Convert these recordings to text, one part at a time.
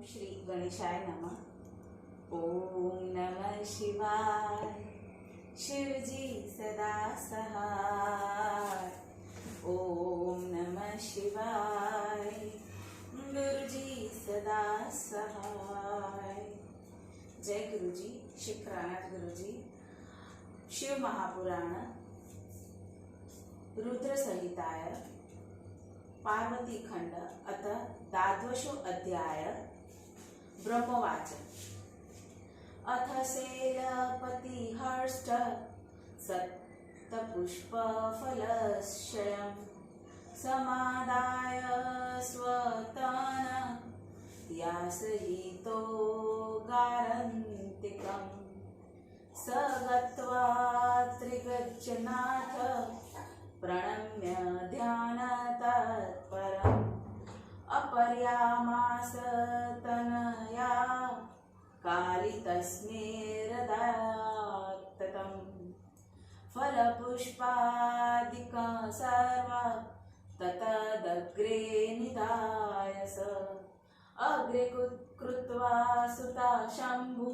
श्री गणेशाय नमः। ओम नमः शिवाय। शिवजी सदा सहाय। ओम नमः शिवाय। गुरुजी सदा सहाय। जय गुरुजी। श्री प्राणाथ गुरुजी। शिव महापुराण रुद्र संहिताय पार्वती खंड अथ द्वादशो अध्याय। ब्रह्मवाच अथ शैलपति हर्ष्ट सप्तपुष्पफलश्रयं समादाय स्वतन यासयितो गारन्तिकम् स गत्वा त्रिगज्जनाथ प्रणम्य ध्यानतत्परम् अपरयामास तनया काली तस्मै हृदयात्ततम् फलपुष्पादिकं सर्वं ततदग्रे निधाय स अग्रे कृत्वा सुता शम्भु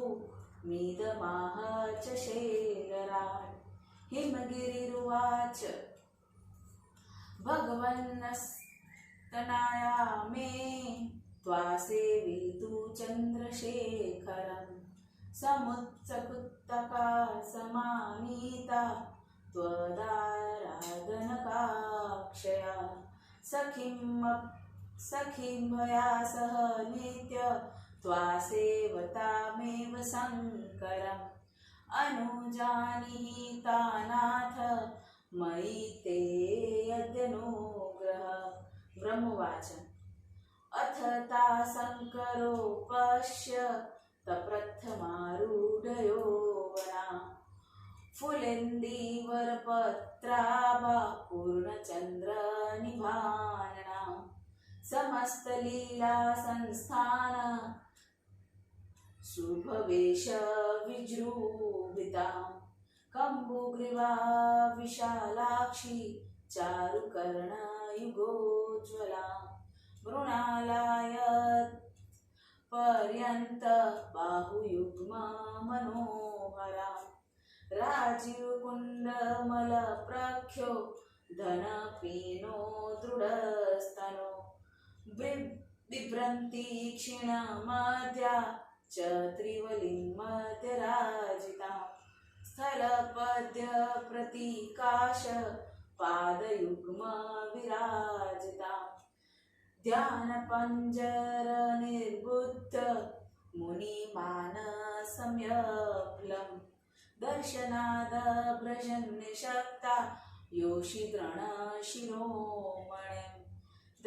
मीदमाह च शैलराट्। हिमगिरिरुवाच भगवन्नस्तनाया मे त्वासेवितु चन्द्रशेखरं समुत्सकुत्तका समानीता त्वदाराधनकाक्षया सखीं मया सह नित्य त्वासेवतामेव शङ्करम् अनुजानीतानाथ मयि ते यद्यनुग्रह। ब्रह्मवाच अथ ता शङ्करो पश्य तप्रथमारूढयो वना फुलेन्दीवरपत्राभा पूर्णचन्द्रनिभानना समस्तलीला संस्थान शुभवेश विजृम्भिता कम्बुग्रीवा विशालाक्षी चारुकर्णयुगोज्ज्वला मृणालयत् पर्यन्त बाहुयुग्मा मनोहरा राजीवकुण्डमलप्रख्यो धनपीनो दृढस्तनो बिभ्रन्ति क्षीणमध्या च त्रिवलिं मध्यराजिता स्थलपद्य प्रतीकाश पादयुग्म विराजिता ध्यानपञ्जर निर्बुद्ध मुनिमानसम्यफलं दर्शनाद भ्रजन्निशक्ता योषिद्रण शिरोमणिं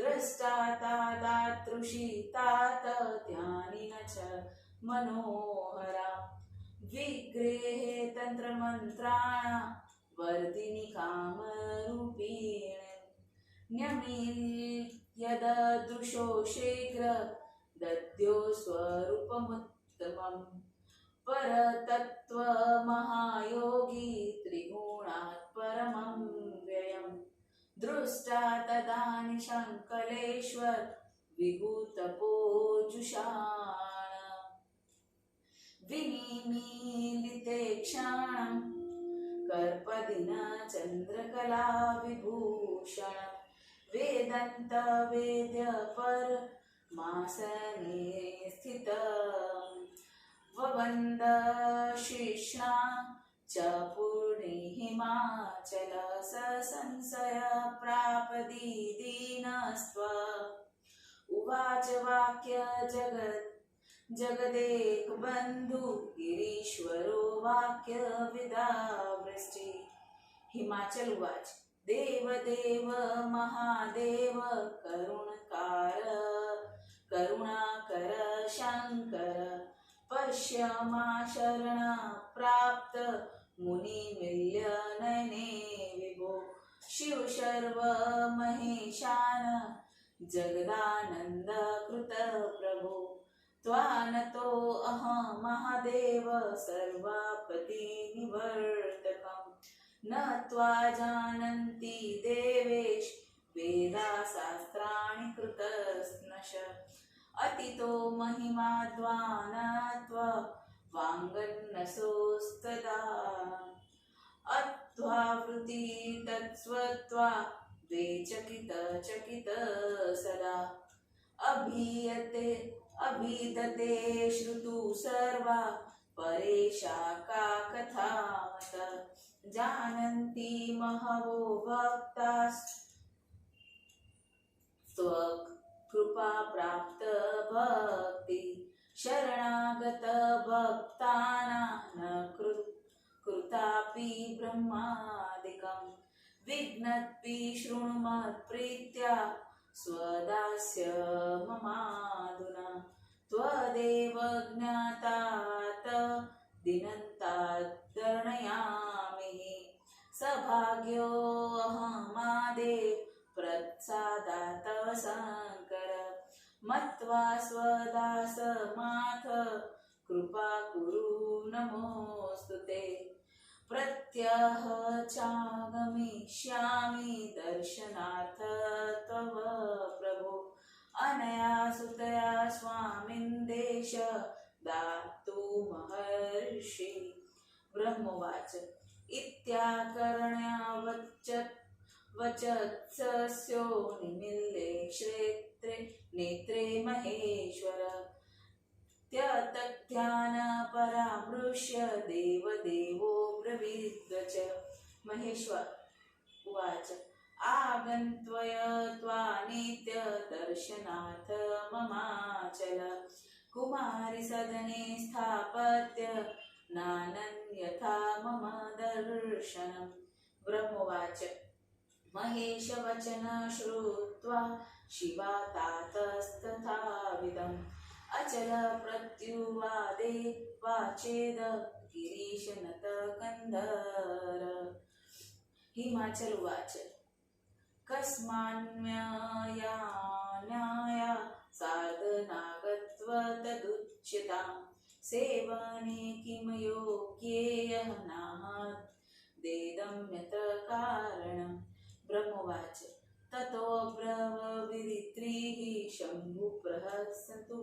दृष्टा तादातृषि तात ध्यानिन च मनोहरा विग्रहे तन्त्रमन्त्राण वर्धिनि कामरूपिण न्यमील्यददृशो शीघ्र दद्यो स्वरूपमुत्तमम् परतत्त्वमहायोगी त्रिगुणात् परमं व्ययम् दृष्टा तदानीं शङ्कलेश्वर विभूतपोजुषाण विनिमीलिते क्षणं कर्पदिन चन्द्रकला विभूषण वेदन्त वेद्य परमासने स्थित ववन्द शिष्णा च पूर्णे हिमाचल संशय प्रापदीदीनस्त्व उवाच वाक्य जगदेक बंधु गिरीश्वरो वाक्य विदावृष्टि। हिमाचल उवाच देवदेव महादेव करुणाकर शंकर पश्य मा शरण प्राप्त मुनिमिल्य नयने विभो शिव सर्व महेशान जगदानंद कृत प्रभो त्वानतो अहं महादेव सर्वापति निवर्तकम् न त्वा जानन्ति देवेश वेदा शास्त्राणि कृतस्नश अतितो महिमाद्वानत्व वाङ्गन्नसोस्तदा अत्वावृति तत्स्वत्वा द्वेचकित सदा अभीयते अभिदते श्रुतु सर्वा परेशा का कथामत जानन्ति महवो भक्तास् कृपा प्राप्त भक्ति शरणागत भक्तानां न कृतापि ब्रह्मादिकं विघ्नत्पि शृणुमत्प्रीत्या स्वदास्य ममाधुना त्वदेव ज्ञातात दिनन्ताद्गणयामि सभाग्योऽहमादेव प्रत्सादात् शङ्कर मत्वा स्वदासमाथ कृपा कुरु नमोऽस्तु ते प्रत्यह चागमिष्यामि दर्शनार्थ तव प्रभो अनया सुतया स्वामिन् देश दातु महर्षि ब्रह्मोवाच वचत्सस्यो निमिल्ले क्षेत्रे नेत्रे महेश्वर त्यतध्यान परामृश्य देवदेवो ब्रवीद्वच महेश्वर उवाच आगन्त्वय त्वानित्य दर्शनार्थ ममाचल कुमारी सदने स्थापत्य नानन्यथा मम दर्शनम् ब्रह्मोवाच महेश वचन श्रुत्वा शिवा तातस्तथाविदम् अचल प्रत्युवादे वाचेद गिरीशनत कंधर हिमाचल उवाच कस्मान्मयान्याया साधनागत्वतदुच्यतां सेवने किं योग्येयः नाहत् देदम्यत कारणम् ब्रह्मोवाच ततो ब्रवीत्रिः शम्भुप्रहसन्तु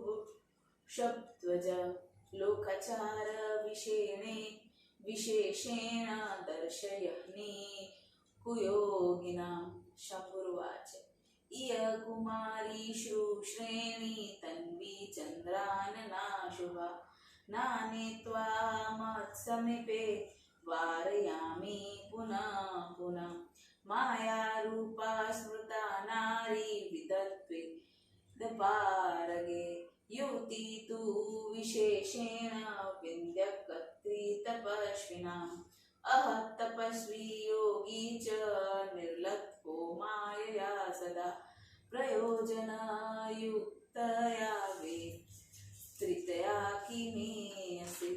शब्द्वज लोकाचार विशेषेण दर्शयह्नि कुयोगिनां शम्भुर्वाच इय कुमारी श्रुश्रेणी तन्वी चन्द्रानना शुभा नानीत्वा मत्समीपे वारयामि पुनः पुनः माया रूपा स्मृता नारी विदत्विदपारगे युवती तु विशेषेण विन्द्यकत्री तपस्विनाम् अहत् तपस्वी योगी च निर्लप्तो मायया सदा प्रयोजनयुक्तया विस्तृतया किमीयसे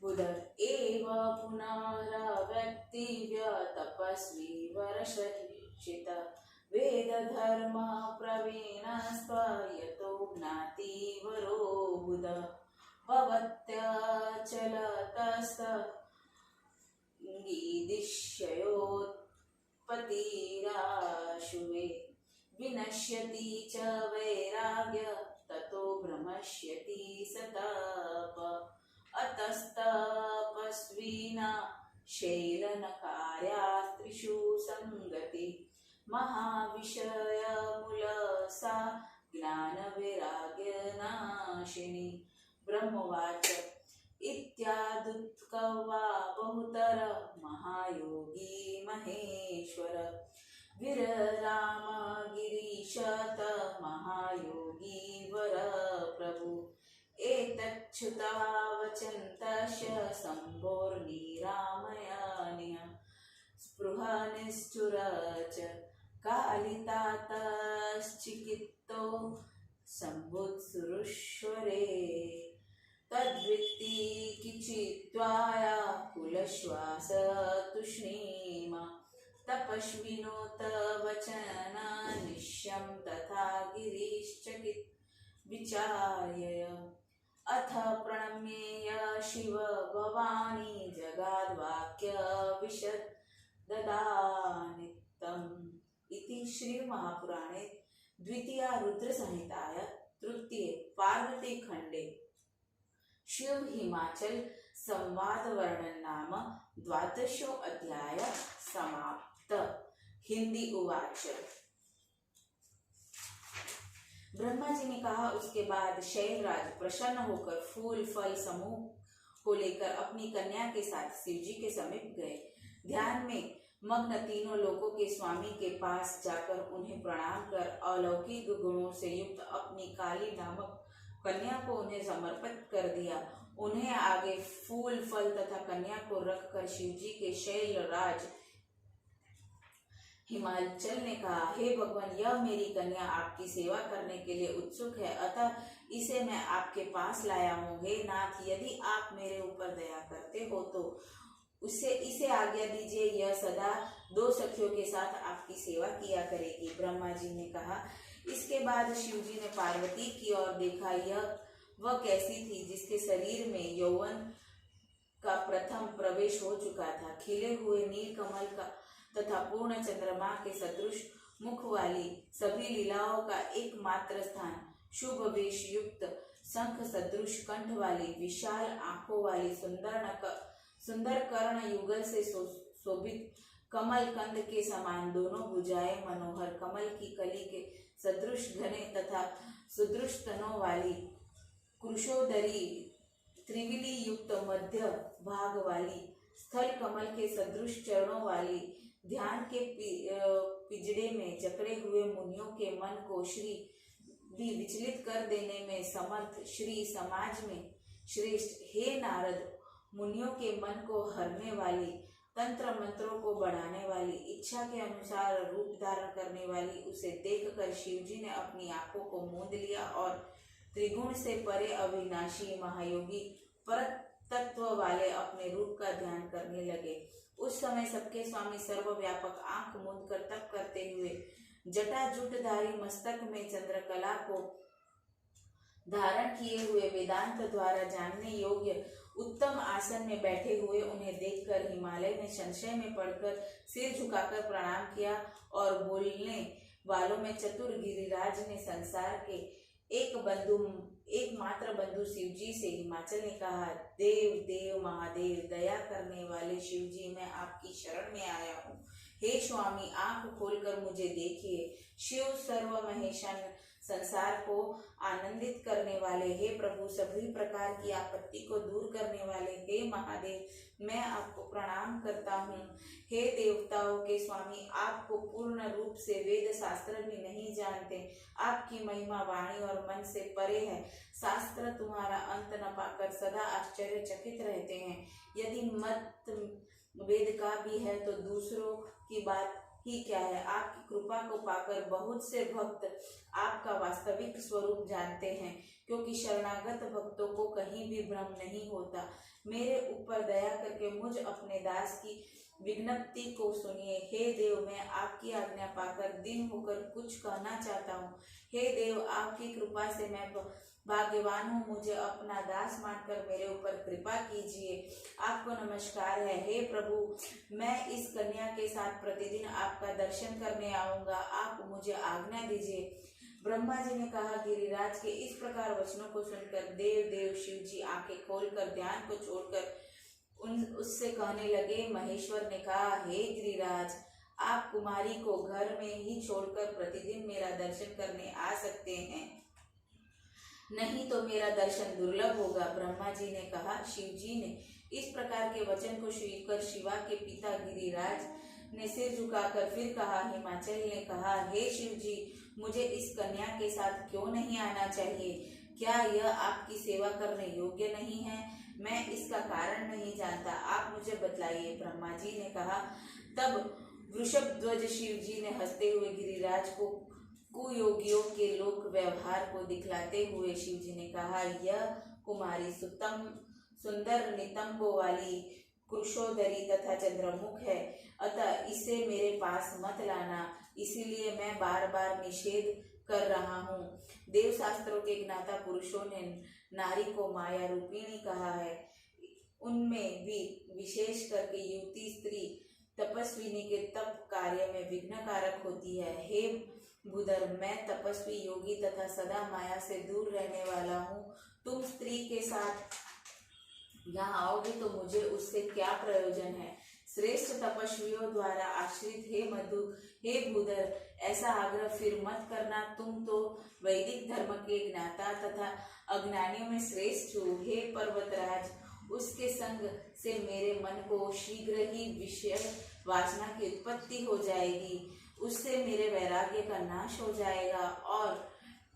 बुधर एव पुनरावृत्तिव्य तपस्वी वरशिक्षित वेद धर्म प्रवीणस्त्व यतो ज्ञाति वरो बुध भवत्यचलतस्तङ्गीदिश्ययोत्पत्तिराशुवे विनश्यति च वैराग्य ततो भ्रमष्यति सतप अतस्तपस्विना शैलनकार्यास्त्रिषु संगति महाविषयमूलसा ज्ञानवैराग्यनाशिनी ब्रह्मवाच इत्यादुत्कवा बहुतर महायोगी महेश्वर विरराम गिरीशत महायोगी वर प्रभु एतच्छ्रुता वचन्तस्य शम्भोर्निरामयनीय स्पृहा निष्ठुर च कालितातश्चिकित्तो शम्भुत्सुरेश्वरे तद्वृत्ति किचित्वाया कुलश्वास तूष्णीम तपस्विनोत वचन निश्यं तथा गिरीश्चकित् विचार्य अथ प्रणम्य शिव भवानी जगाद्वाक्य विशद ददानित्यम् इति श्री महापुराणे द्वितीय रुद्र संहिताय तृतीय पार्वती खंडे शिव हिमाचल संवाद वर्णन नाम द्वादशो अध्याय समाप्त। हिंदी उवाच। ब्रह्मा जी ने कहा, उसके बाद शैलराज प्रसन्न होकर फूल फल समूह को लेकर अपनी कन्या के साथ शिव जी के समीप गए। ध्यान में मग्न तीनों लोकों के स्वामी के पास जाकर उन्हें प्रणाम कर अलौकिक गुणों से युक्त अपनी काली नामक कन्या को उन्हें समर्पित कर दिया। उन्हें आगे फूल फल तथा कन्या को रखकर शिव जी के शैलराज हिमाचल ने कहा, हे भगवान, यह मेरी कन्या आपकी सेवा करने के लिए उत्सुक है, अतः इसे मैं आपके पास लाया हूँ। हे नाथ, यदि आप मेरे ऊपर दया करते हो तो इसे आज्ञा दीजिए, यह सदा दो सखियों के साथ आपकी सेवा किया करेगी। ब्रह्मा जी ने कहा। इसके बाद शिव जी ने पार्वती की ओर देखा। यह वह कैसी थी जिसके शरीर में यौवन का प्रथम प्रवेश हो चुका था। खिले हुए नील कमल का तथा पूर्ण चंद्रमा के सदृश मुख वाली, सभी लीलाओं का एकमात्र स्थान, शुभ वेश युक्त, शंख सदृश कंठ वाली, विशाल आंखों वाली, सुंदर कर्ण युगल से शोभित, कमल कंद के समान दोनों भुजाएं, मनोहर कमल की कली के सदृश घने तथा सुदृश तनों वाली, कृशोदरी, त्रिविली युक्त मध्य भाग वाली, स्थल कमल के सदृश चरणों वाली, ध्यान के पिजड़े में जकड़े हुए मुनियों के मन को श्री भी विचलित कर देने में समर्थ, श्री समाज में श्रेष्ठ, हे नारद, मुनियों के मन को हरने वाली, तंत्र मंत्रों को बढ़ाने वाली, इच्छा के अनुसार रूप धारण करने वाली, उसे देखकर शिव जी ने अपनी आंखों को मूंद लिया और त्रिगुण से परे अविनाशी महायोगी परत तत्व वाले अपने रूप का ध्यान करने लगे। उस समय सबके स्वामी सर्वव्यापक आंख मूंद कर तप करते हुए जटाजूटधारी मस्तक में चंद्रकला को धारण किए हुए वेदांत द्वारा जानने योग्य उत्तम आसन में बैठे हुए उन्हें देखकर हिमालय ने संशय में पड़कर सिर झुकाकर प्रणाम किया और बोलने वालों में चतुर गिरिराज ने संसार के एकमात्र बंधु शिव जी से हिमाचल ने कहा, देव देव महादेव, दया करने वाले शिव जी, मैं आपकी शरण में आया हूँ। हे स्वामी, आंख खोलकर मुझे देखिए। शिव सर्व महेशन, संसार को आनंदित करने वाले, हे प्रभु, सभी प्रकार की आपत्ति को दूर करने वाले, हे महादेव, मैं आपको प्रणाम करता हूँ। हे देवताओं के स्वामी, आपको पूर्ण रूप से वेद शास्त्र भी नहीं जानते। आपकी महिमा वाणी और मन से परे है। शास्त्र तुम्हारा अंत न पाकर सदा आश्चर्यचकित रहते हैं। यदि मत वेद का भी है तो दूसरों की बात ही क्या है। आपकी कृपा को पाकर बहुत से भक्त आपका वास्तविक स्वरूप जानते हैं, क्योंकि शरणागत भक्तों को कहीं भी भ्रम नहीं होता। मेरे ऊपर दया करके मुझ अपने दास की विज्ञप्ति को सुनिए। हे देव, मैं आपकी आज्ञा पाकर दिन होकर कुछ कहना चाहता हूँ। हे देव, आपकी कृपा से मैं भाग्यवान हूँ, मुझे अपना दास मानकर मेरे ऊपर कृपा कीजिए। आपको नमस्कार है। हे प्रभु, मैं इस कन्या के साथ प्रतिदिन आपका दर्शन करने आऊंगा, आप मुझे आज्ञा दीजिए। ब्रह्मा जी ने कहा। गिरिराज के इस प्रकार वचनों को सुनकर देव शिव जी आंखें खोलकर ध्यान को छोड़कर उससे कहने लगे। महेश्वर ने कहा, हे गिरिराज, आप कुमारी को घर में ही छोड़कर प्रतिदिन मेरा दर्शन करने आ सकते हैं, नहीं तो मेरा दर्शन दुर्लभ होगा। ब्रह्मा जी ने कहा। शिव जी ने इस प्रकार के वचन को सुनकर शिवा के पिता गिरिराज ने सिर झुकाकर फिर कहा। हिमाचल ने कहा, हे शिव जी, मुझे इस कन्या के साथ क्यों नहीं आना चाहिए? क्या यह आपकी सेवा करने योग्य नहीं है? मैं इसका कारण नहीं जानता, आप मुझे बतलाइए। ब्रह्मा जी ने कहा। तब वृषभध्वज शिव जी ने हंसते हुए गिरिराज को कुयोगियों के लोक व्यवहार को दिखलाते हुए शिव जी ने कहा, यह कुमारी सुंदर नितंबों वाली, कृशोदरी तथा चंद्रमुख है, अतः इसे मेरे पास मत लाना, इसीलिए मैं बार बार निषेध कर रहा हूँ। देव शास्त्रों के ज्ञाता पुरुषों ने नारी को माया रूपिणी कहा है। उनमें भी विशेष करके युवती स्त्री तपस्विनी के तप कार्य में विघ्न कारक होती है। हे भूधर, मैं तपस्वी योगी तथा सदा माया से दूर रहने वाला हूँ। तुम स्त्री के साथ यहाँ आओगे तो मुझे उससे क्या प्रयोजन है। श्रेष्ठ तपस्वियों द्वारा आश्रित हे मधु, हे भूधर, ऐसा आग्रह फिर मत करना। तुम तो वैदिक धर्म के ज्ञाता तथा अज्ञानियों में श्रेष्ठ हो। हे पर्वतराज, उसके संग से मेरे मन को शीघ्र ही विषय वासना की उत्पत्ति हो जाएगी, उससे मेरे वैराग्य का नाश हो जाएगा और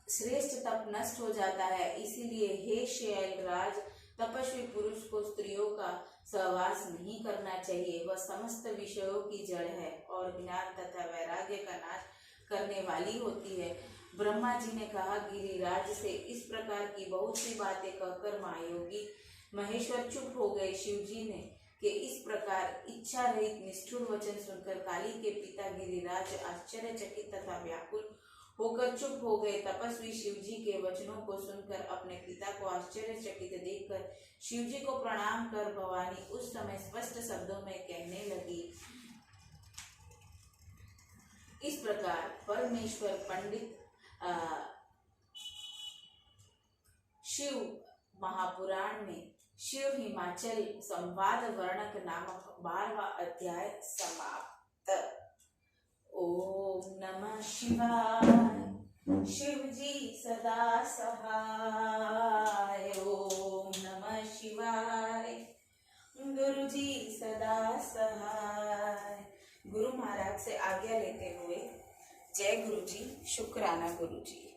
श्रेष्ठ तप नष्ट हो जाता है। इसीलिए हे शैलराज, तपस्वी पुरुष को स्त्रियों का सहवास नहीं करना चाहिए। वह समस्त विषयों की जड़ है और ज्ञान तथा वैराग्य का नाश करने वाली होती है। ब्रह्मा जी ने कहा, गिरिराज से इस प्रकार की बहुत सी बातें कहकर महायोगी महेश्वर चुप हो गए। शिवजी ने कि इस प्रकार इच्छा रहित निष्ठुर वचन सुनकर काली के पिता गिरिराज आश्चर्यचकित तथा व्याकुल होकर चुप हो गए। तपस्वी शिवजी के वचनों को सुनकर अपने पिता को आश्चर्यचकित देखकर शिवजी को प्रणाम कर भवानी उस समय स्पष्ट शब्दों में कहने लगी। इस प्रकार परमेश्वर पंडित शिव महापुराण में शिव हिमाचल संवाद वर्णक नामक 12वां अध्याय समाप्त। ओम नमः शिवाय। शिव जी सदा सहाय। ओम नमः शिवाय। गुरु जी सदा सहाय। गुरु महाराज से आज्ञा लेते हुए जय गुरु जी, शुक्राना गुरु जी।